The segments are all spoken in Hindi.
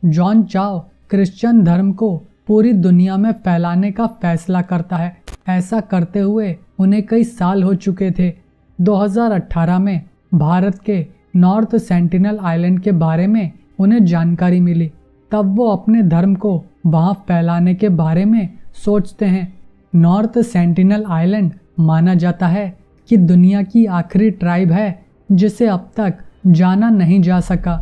जॉन चाव क्रिश्चियन धर्म को पूरी दुनिया में फैलाने का फैसला करता है। ऐसा करते हुए उन्हें कई साल हो चुके थे। 2018 में भारत के नॉर्थ सेंटिनल आइलैंड के बारे में उन्हें जानकारी मिली। तब वो अपने धर्म को वहां फैलाने के बारे में सोचते हैं। नॉर्थ सेंटिनल आइलैंड माना जाता है कि दुनिया की आखिरी ट्राइब है जिसे अब तक जाना नहीं जा सका।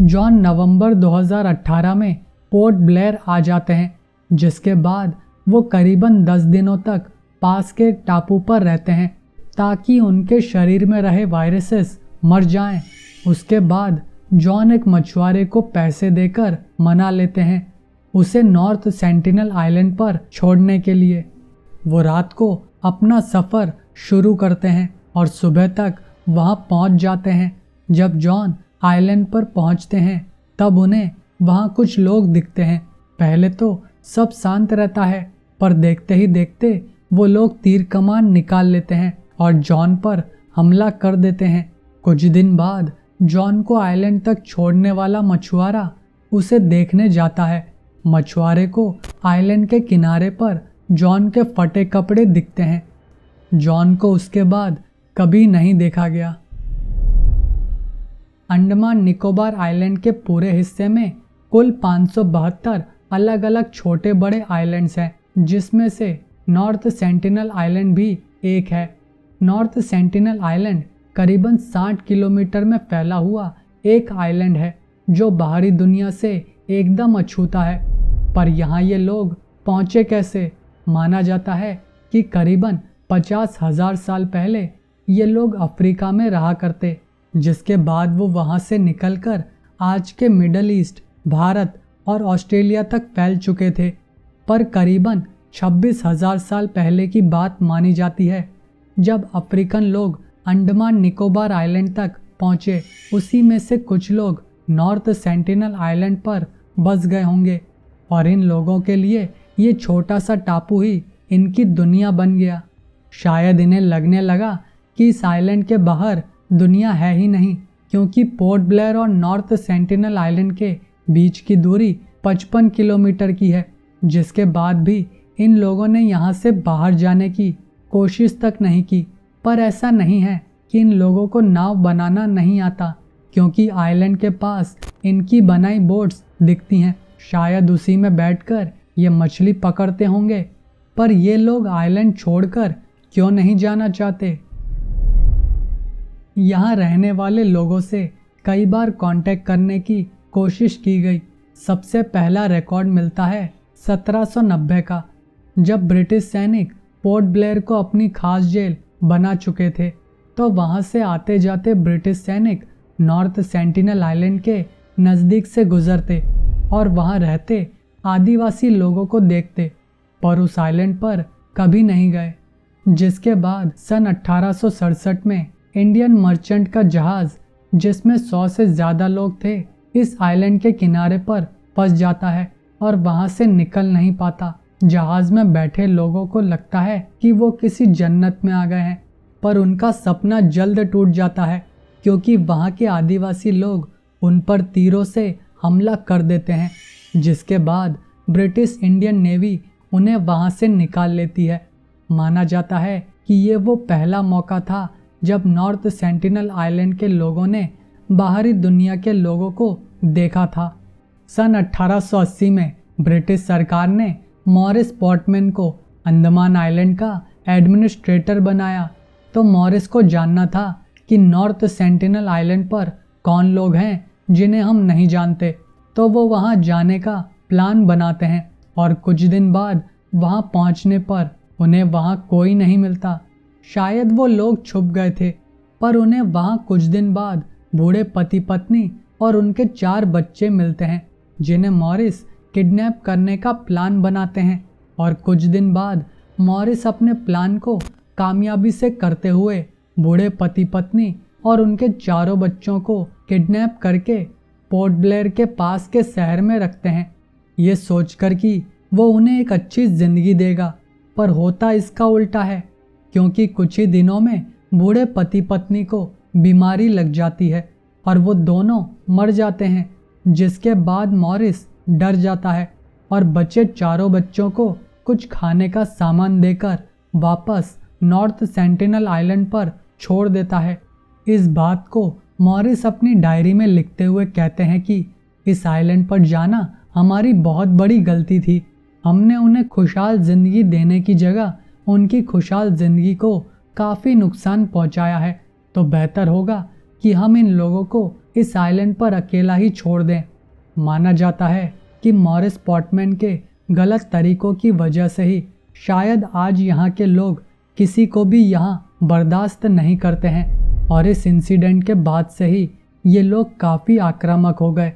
जॉन नवंबर 2018 में पोर्ट ब्लेयर आ जाते हैं, जिसके बाद वो करीबन 10 दिनों तक पास के एक टापू पर रहते हैं ताकि उनके शरीर में रहे वायरसेस मर जाएं। उसके बाद जॉन एक मछुआरे को पैसे देकर मना लेते हैं उसे नॉर्थ सेंटिनल आइलैंड पर छोड़ने के लिए। वो रात को अपना सफ़र शुरू करते हैं और सुबह तक वहां पहुंच जाते हैं। जब जॉन आइलैंड पर पहुंचते हैं तब उन्हें वहां कुछ लोग दिखते हैं। पहले तो सब शांत रहता है, पर देखते ही देखते वो लोग तीर कमान निकाल लेते हैं और जॉन पर हमला कर देते हैं। कुछ दिन बाद जॉन को आइलैंड तक छोड़ने वाला मछुआरा उसे देखने जाता है। मछुआरे को आइलैंड के किनारे पर जॉन के फटे कपड़े दिखते हैं। जॉन को उसके बाद कभी नहीं देखा गया। अंडमान निकोबार आइलैंड के पूरे हिस्से में कुल 572 अलग अलग छोटे बड़े आइलैंड्स हैं, जिसमें से नॉर्थ सेंटिनल आइलैंड भी एक है। नॉर्थ सेंटिनल आइलैंड करीबन 60 किलोमीटर में फैला हुआ एक आइलैंड है जो बाहरी दुनिया से एकदम अछूता है। पर यहाँ ये लोग पहुँचे कैसे? माना जाता है कि करीबन 50,000 साल पहले ये लोग अफ्रीका में रहा करते, जिसके बाद वो वहाँ से निकलकर आज के मिडल ईस्ट, भारत और ऑस्ट्रेलिया तक फैल चुके थे। पर करीबन 26,000 साल पहले की बात मानी जाती है जब अफ्रीकन लोग अंडमान निकोबार आइलैंड तक पहुँचे। उसी में से कुछ लोग नॉर्थ सेंटिनल आइलैंड पर बस गए होंगे और इन लोगों के लिए ये छोटा सा टापू ही इनकी दुनिया बन गया। शायद इन्हें लगने लगा कि इस आइलैंड के बाहर दुनिया है ही नहीं, क्योंकि पोर्ट ब्लेयर और नॉर्थ सेंटिनल आइलैंड के बीच की दूरी 55 किलोमीटर की है। जिसके बाद भी इन लोगों ने यहाँ से बाहर जाने की कोशिश तक नहीं की। पर ऐसा नहीं है कि इन लोगों को नाव बनाना नहीं आता, क्योंकि आइलैंड के पास इनकी बनाई बोट्स दिखती हैं। शायद उसी में बैठकर ये मछली पकड़ते होंगे। पर ये लोग आइलैंड छोड़कर क्यों नहीं जाना चाहते? यहाँ रहने वाले लोगों से कई बार कांटेक्ट करने की कोशिश की गई। सबसे पहला रिकॉर्ड मिलता है 1790 का, जब ब्रिटिश सैनिक पोर्ट ब्लेयर को अपनी खास जेल बना चुके थे। तो वहाँ से आते जाते ब्रिटिश सैनिक नॉर्थ सेंटिनल आइलैंड के नज़दीक से गुजरते और वहाँ रहते आदिवासी लोगों को देखते, पर उस आइलैंड पर कभी नहीं गए। जिसके बाद सन 1867 में इंडियन मर्चेंट का जहाज़, जिसमें 100 से ज़्यादा लोग थे, इस आइलैंड के किनारे पर फंस जाता है और वहाँ से निकल नहीं पाता। जहाज़ में बैठे लोगों को लगता है कि वो किसी जन्नत में आ गए हैं, पर उनका सपना जल्द टूट जाता है, क्योंकि वहाँ के आदिवासी लोग उन पर तीरों से हमला कर देते हैं। जिसके बाद ब्रिटिश इंडियन नेवी उन्हें वहाँ से निकाल लेती है। माना जाता है कि ये वो पहला मौका था जब नॉर्थ सेंटिनल आइलैंड के लोगों ने बाहरी दुनिया के लोगों को देखा था। सन 1880 में ब्रिटिश सरकार ने मॉरिस पोर्टमैन को अंडमान आइलैंड का एडमिनिस्ट्रेटर बनाया। तो मॉरिस को जानना था कि नॉर्थ सेंटिनल आइलैंड पर कौन लोग हैं जिन्हें हम नहीं जानते। तो वो वहाँ जाने का प्लान बनाते हैं और कुछ दिन बाद वहाँ पहुँचने पर उन्हें वहाँ कोई नहीं मिलता। शायद वो लोग छुप गए थे, पर उन्हें वहाँ कुछ दिन बाद बूढ़े पति पत्नी और उनके 4 बच्चे मिलते हैं, जिन्हें मॉरिस किडनैप करने का प्लान बनाते हैं। और कुछ दिन बाद मॉरिस अपने प्लान को कामयाबी से करते हुए बूढ़े पति पत्नी और उनके 4 बच्चों को किडनैप करके पोर्ट ब्लेयर के पास के शहर में रखते हैं, ये सोचकर कि वो उन्हें एक अच्छी ज़िंदगी देगा। पर होता इसका उल्टा है, क्योंकि कुछ ही दिनों में बूढ़े पति पत्नी को बीमारी लग जाती है और वो दोनों मर जाते हैं। जिसके बाद मॉरिस डर जाता है और बचे चारों बच्चों को कुछ खाने का सामान देकर वापस नॉर्थ सेंटिनल आइलैंड पर छोड़ देता है। इस बात को मॉरिस अपनी डायरी में लिखते हुए कहते हैं कि इस आइलैंड पर जाना हमारी बहुत बड़ी गलती थी। हमने उन्हें खुशहाल जिंदगी देने की जगह उनकी खुशहाल जिंदगी को काफ़ी नुकसान पहुंचाया है, तो बेहतर होगा कि हम इन लोगों को इस आइलैंड पर अकेला ही छोड़ दें। माना जाता है कि मॉरिस पॉटमैन के गलत तरीकों की वजह से ही शायद आज यहाँ के लोग किसी को भी यहाँ बर्दाश्त नहीं करते हैं, और इस इंसिडेंट के बाद से ही ये लोग काफ़ी आक्रामक हो गए,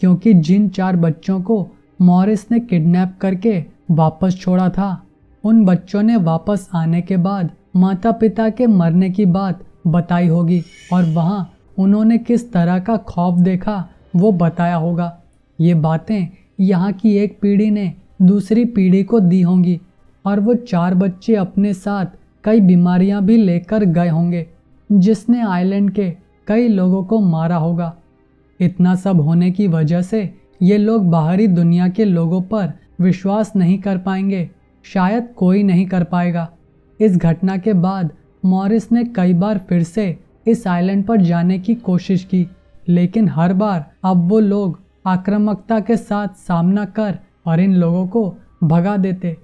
क्योंकि जिन 4 बच्चों को मॉरिस ने किडनैप करके वापस छोड़ा था, उन बच्चों ने वापस आने के बाद माता पिता के मरने की बात बताई होगी और वहाँ उन्होंने किस तरह का खौफ देखा वो बताया होगा। ये बातें यहाँ की एक पीढ़ी ने दूसरी पीढ़ी को दी होंगी और वो 4 बच्चे अपने साथ कई बीमारियाँ भी लेकर गए होंगे, जिसने आइलैंड के कई लोगों को मारा होगा। इतना सब होने की वजह से ये लोग बाहरी दुनिया के लोगों पर विश्वास नहीं कर पाएंगे, शायद कोई नहीं कर पाएगा। इस घटना के बाद मॉरिस ने कई बार फिर से इस आइलैंड पर जाने की कोशिश की, लेकिन हर बार अब वो लोग आक्रामकता के साथ सामना कर और इन लोगों को भगा देते।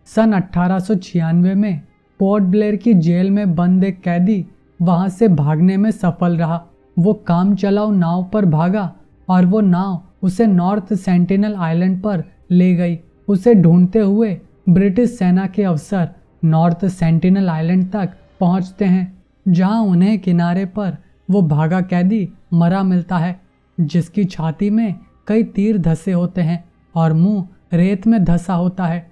सन 1896 में पोर्ट ब्लेयर की जेल में बंद एक कैदी वहां से भागने में सफल रहा। वो काम चलाऊ नाव पर भागा और वो नाव उसे नॉर्थ सेंटिनल आइलैंड पर ले गई। उसे ढूंढते हुए ब्रिटिश सेना के अफसर नॉर्थ सेंटिनल आइलैंड तक पहुंचते हैं, जहां उन्हें किनारे पर वो भागा कैदी मरा मिलता है, जिसकी छाती में कई तीर धंसे होते हैं और मुंह रेत में धंसा होता है।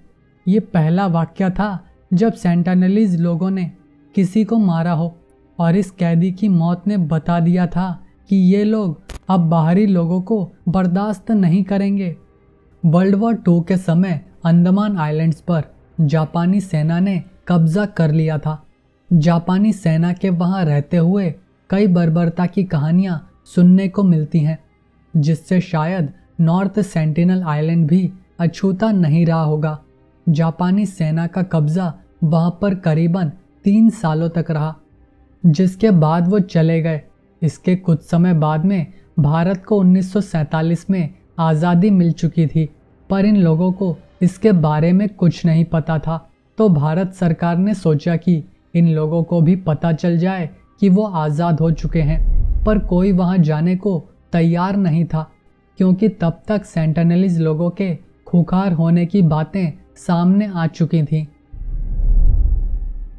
ये पहला वाकया था जब सेंटिनलीज लोगों ने किसी को मारा हो, और इस कैदी की मौत ने बता दिया था कि ये लोग अब बाहरी लोगों को बर्दाश्त नहीं करेंगे। वर्ल्ड वॉर 2 के समय अंडमान आइलैंड्स पर जापानी सेना ने कब्जा कर लिया था। जापानी सेना के वहां रहते हुए कई बर्बरता की कहानियां सुनने को मिलती हैं, जिससे शायद नॉर्थ सेंटिनल आइलैंड भी अछूता नहीं रहा होगा। जापानी सेना का कब्जा वहां पर करीबन 3 सालों तक रहा, जिसके बाद वो चले गए। इसके कुछ समय बाद में भारत को 1947 में आज़ादी मिल चुकी थी, पर इन लोगों को इसके बारे में कुछ नहीं पता था। तो भारत सरकार ने सोचा कि इन लोगों को भी पता चल जाए कि वो आज़ाद हो चुके हैं, पर कोई वहां जाने को तैयार नहीं था, क्योंकि तब तक सेंटिनलीज लोगों के खूंखार होने की बातें सामने आ चुकी थीं।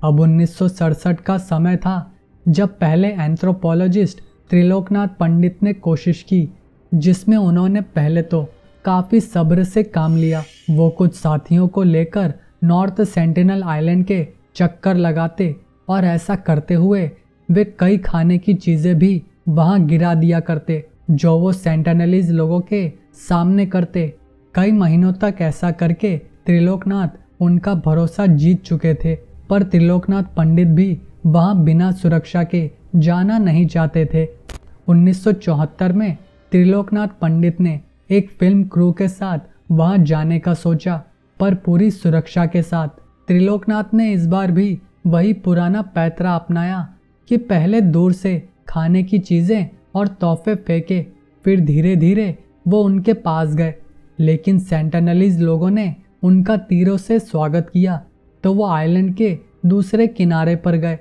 अब 1967 का समय था जब पहले एंथ्रोपोलॉजिस्ट त्रिलोकनाथ पंडित ने कोशिश की, जिसमें उन्होंने पहले तो काफ़ी सब्र से काम लिया। वो कुछ साथियों को लेकर नॉर्थ सेंटिनल आइलैंड के चक्कर लगाते और ऐसा करते हुए वे कई खाने की चीज़ें भी वहां गिरा दिया करते, जो वो सेंटिनलीज लोगों के सामने करते। कई महीनों तक ऐसा करके त्रिलोकनाथ उनका भरोसा जीत चुके थे, पर त्रिलोकनाथ पंडित भी वहां बिना सुरक्षा के जाना नहीं चाहते थे। 1974 में त्रिलोकनाथ पंडित ने एक फिल्म क्रू के साथ वहां जाने का सोचा, पर पूरी सुरक्षा के साथ। त्रिलोकनाथ ने इस बार भी वही पुराना पैतरा अपनाया कि पहले दूर से खाने की चीज़ें और तोहफे फेंके, फिर धीरे धीरे वो उनके पास गए। लेकिन सेंटिनलीज लोगों ने उनका तीरों से स्वागत किया, तो वो आइलैंड के दूसरे किनारे पर गए।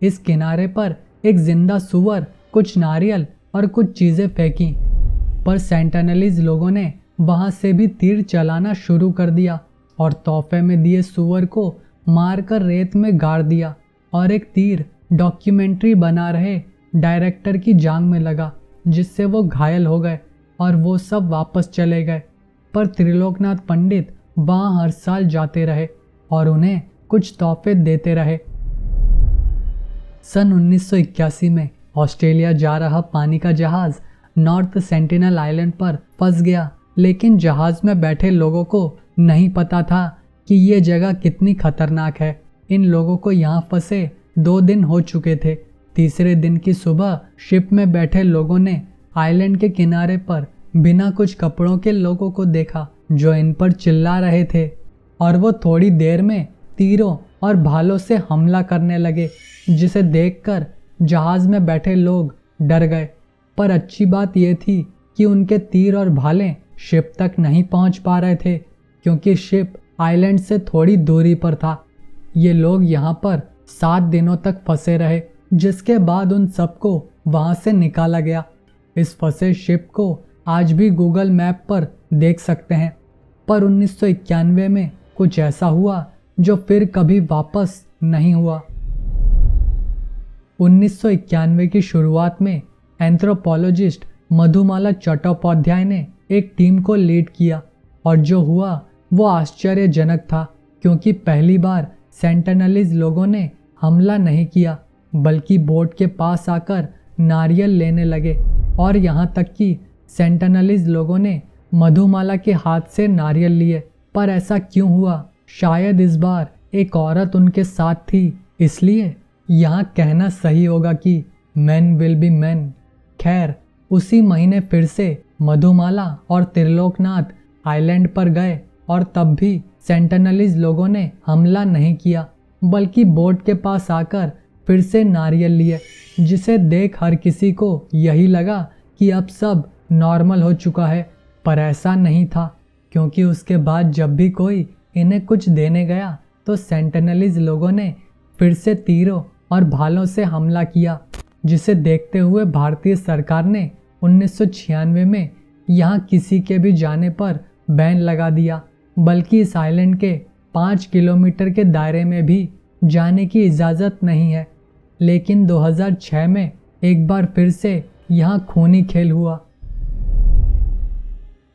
इस किनारे पर एक जिंदा सूअर, कुछ नारियल और कुछ चीज़ें फेंकी, पर सेंटिनलीज लोगों ने वहां से भी तीर चलाना शुरू कर दिया और तोहफे में दिए सूअर को मारकर रेत में गाड़ दिया, और एक तीर डॉक्यूमेंट्री बना रहे डायरेक्टर की जांघ में लगा, जिससे वो घायल हो गए और वो सब वापस चले गए। पर त्रिलोकनाथ पंडित वहां हर साल जाते रहे और उन्हें कुछ तोहफे देते रहे। सन 1981 में ऑस्ट्रेलिया जा रहा पानी का जहाज नॉर्थ सेंटिनल आइलैंड पर फंस गया, लेकिन जहाज में बैठे लोगों को नहीं पता था कि ये जगह कितनी खतरनाक है। इन लोगों को यहाँ फंसे 2 दिन हो चुके थे। तीसरे दिन की सुबह शिप में बैठे लोगों ने आइलैंड के किनारे पर बिना कुछ कपड़ों के लोगों को देखा जो इन पर चिल्ला रहे थे, और वो थोड़ी देर में तीरों और भालों से हमला करने लगे, जिसे देखकर जहाज में बैठे लोग डर गए। पर अच्छी बात यह थी कि उनके तीर और भाले शिप तक नहीं पहुंच पा रहे थे, क्योंकि शिप आइलैंड से थोड़ी दूरी पर था। ये लोग यहाँ पर 7 दिनों तक फंसे रहे, जिसके बाद उन सबको वहां से निकाला गया। इस फंसे शिप को आज भी गूगल मैप पर देख सकते हैं। पर 1991 में कुछ ऐसा हुआ जो फिर कभी वापस नहीं हुआ। 1991 की शुरुआत में एंथ्रोपोलॉजिस्ट मधुमाला चट्टोपाध्याय ने एक टीम को लीड किया, और जो हुआ वो आश्चर्यजनक था, क्योंकि पहली बार सेंटिनलीज लोगों ने हमला नहीं किया, बल्कि बोट के पास आकर नारियल लेने लगे। और यहाँ तक कि सेंटिनलीज लोगों ने मधुमाला के हाथ से नारियल लिए। पर ऐसा क्यों हुआ? शायद इस बार एक औरत उनके साथ थी, इसलिए यहाँ कहना सही होगा कि मैन विल बी मैन। खैर, उसी महीने फिर से मधुमाला और त्रिलोकनाथ आइलैंड पर गए, और तब भी सेंटिनलीज लोगों ने हमला नहीं किया, बल्कि बोट के पास आकर फिर से नारियल लिए, जिसे देख हर किसी को यही लगा कि अब सब नॉर्मल हो चुका है। पर ऐसा नहीं था, क्योंकि उसके बाद जब भी कोई इन्हें कुछ देने गया तो सेंटिनलीज लोगों ने फिर से तीरों और भालों से हमला किया, जिसे देखते हुए भारतीय सरकार ने 1996 में यहाँ किसी के भी जाने पर बैन लगा दिया, बल्कि इस आइलैंड के 5 किलोमीटर के दायरे में भी जाने की इजाज़त नहीं है। लेकिन 2006 में एक बार फिर से यहाँ खूनी खेल हुआ।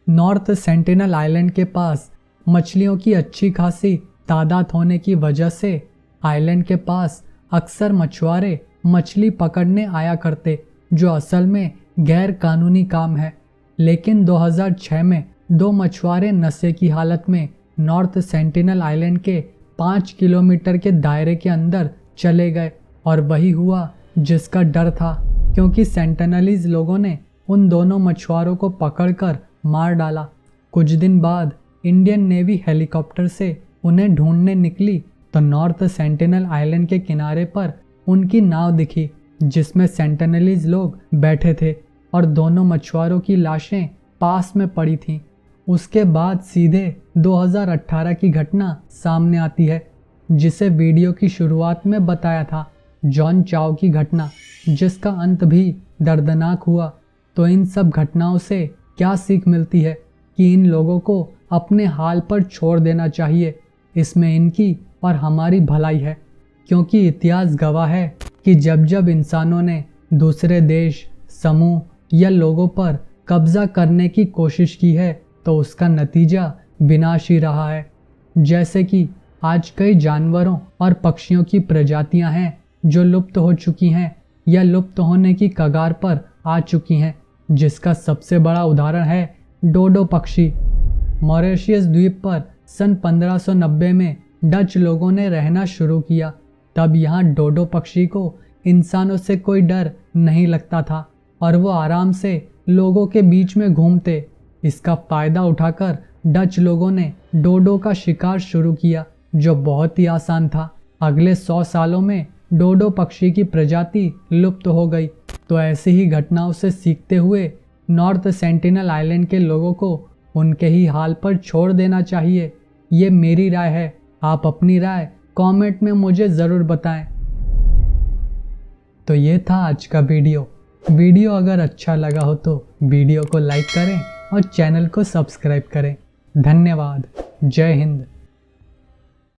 नॉर्थ सेंटिनल आइलैंड के पास मछलियों की अच्छी खासी तादाद होने की वजह से आइलैंड के पास अक्सर मछुआरे मछली पकड़ने आया करते, जो असल में गैर कानूनी काम है। लेकिन 2006 में 2 मछुआरे नशे की हालत में नॉर्थ सेंटिनल आइलैंड के 5 किलोमीटर के दायरे के अंदर चले गए, और वही हुआ जिसका डर था, क्योंकि सेंटिनलीज लोगों ने उन दोनों मछुआरों को पकड़कर मार डाला। कुछ दिन बाद इंडियन नेवी हेलीकॉप्टर से उन्हें ढूंढने निकली तो नॉर्थ सेंटिनल आइलैंड के किनारे पर उनकी नाव दिखी, जिसमें सेंटिनलीज लोग बैठे थे, और दोनों मछुआरों की लाशें पास में पड़ी थीं। उसके बाद सीधे 2018 की घटना सामने आती है, जिसे वीडियो की शुरुआत में बताया था, जॉन चाओ की घटना, जिसका अंत भी दर्दनाक हुआ। तो इन सब घटनाओं से क्या सीख मिलती है कि इन लोगों को अपने हाल पर छोड़ देना चाहिए। इसमें इनकी और हमारी भलाई है, क्योंकि इतिहास गवाह है कि जब जब इंसानों ने दूसरे देश, समूह या लोगों पर कब्जा करने की कोशिश की है तो उसका नतीजा विनाश ही रहा है। जैसे कि आज कई जानवरों और पक्षियों की प्रजातियां हैं जो लुप्त हो चुकी हैं या लुप्त होने की कगार पर आ चुकी हैं, जिसका सबसे बड़ा उदाहरण है डोडो पक्षी। मॉरिशस द्वीप पर सन 1590 में डच लोगों ने रहना शुरू किया। तब यहाँ डोडो पक्षी को इंसानों से कोई डर नहीं लगता था, और वो आराम से लोगों के बीच में घूमते। इसका फ़ायदा उठाकर डच लोगों ने डोडो का शिकार शुरू किया, जो बहुत ही आसान था। अगले 100 सालों में डोडो पक्षी की प्रजाति लुप्त हो गई। तो ऐसी ही घटनाओं से सीखते हुए नॉर्थ सेंटिनल आइलैंड के लोगों को उनके ही हाल पर छोड़ देना चाहिए। ये मेरी राय है, आप अपनी राय कमेंट में मुझे ज़रूर बताएं। तो ये था आज का वीडियो अगर अच्छा लगा हो तो वीडियो को लाइक करें और चैनल को सब्सक्राइब करें। धन्यवाद। जय हिंद।